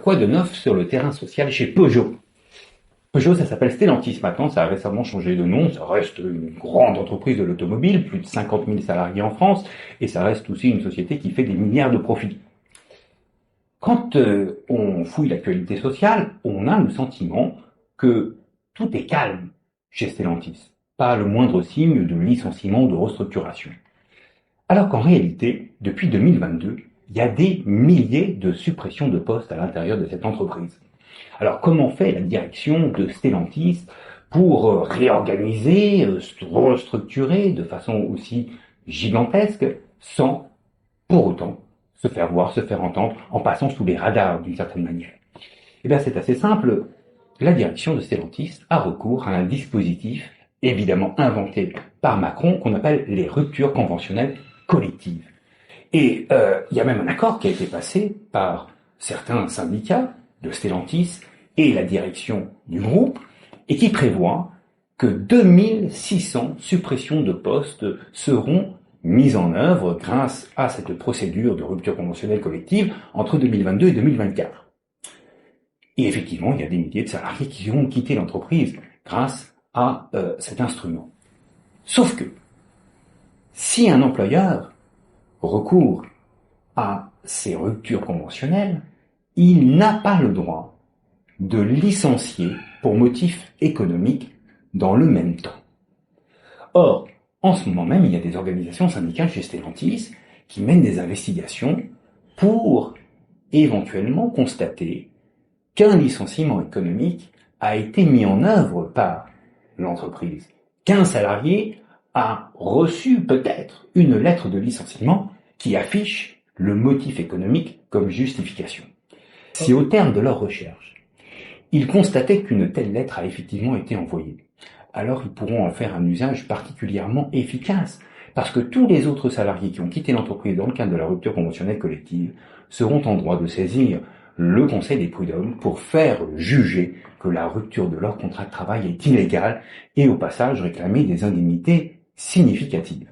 quoi de neuf sur le terrain social chez Peugeot? Peugeot, ça s'appelle Stellantis maintenant, ça a récemment changé de nom, ça reste une grande entreprise de l'automobile, plus de 50 000 salariés en France, et ça reste aussi une société qui fait des milliards de profits. Quand on fouille l'actualité sociale, on a le sentiment que tout est calme chez Stellantis, pas le moindre signe de licenciement ou de restructuration. Alors qu'en réalité, depuis 2022, il y a des milliers de suppressions de postes à l'intérieur de cette entreprise. Alors comment fait la direction de Stellantis pour réorganiser, restructurer de façon aussi gigantesque sans pour autant se faire voir, se faire entendre en passant sous les radars d'une certaine manière? Eh bien c'est assez simple, la direction de Stellantis a recours à un dispositif évidemment inventé par Macron qu'on appelle les ruptures conventionnelles collectives. Et il y a même un accord qui a été passé par certains syndicats de Stellantis et la direction du groupe, et qui prévoit que 2600 suppressions de postes seront mises en œuvre grâce à cette procédure de rupture conventionnelle collective entre 2022 et 2024. Et effectivement, il y a des milliers de salariés qui vont quitter l'entreprise grâce à cet instrument. Sauf que, si un employeur recourt à ces ruptures conventionnelles, il n'a pas le droit de licencier pour motif économique dans le même temps. Or, en ce moment même, il y a des organisations syndicales chez Stellantis qui mènent des investigations pour éventuellement constater qu'un licenciement économique a été mis en œuvre par l'entreprise, qu'un salarié a reçu peut-être une lettre de licenciement qui affiche le motif économique comme justification. Si au terme de leur recherche, ils constataient qu'une telle lettre a effectivement été envoyée, alors ils pourront en faire un usage particulièrement efficace, parce que tous les autres salariés qui ont quitté l'entreprise dans le cadre de la rupture conventionnelle collective seront en droit de saisir le Conseil des prud'hommes pour faire juger que la rupture de leur contrat de travail est illégale et au passage réclamer des indemnités significatives.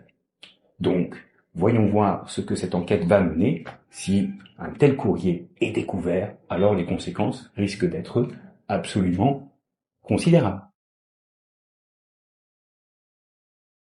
Donc, voyons voir ce que cette enquête va mener. Si un tel courrier est découvert, alors les conséquences risquent d'être absolument considérables.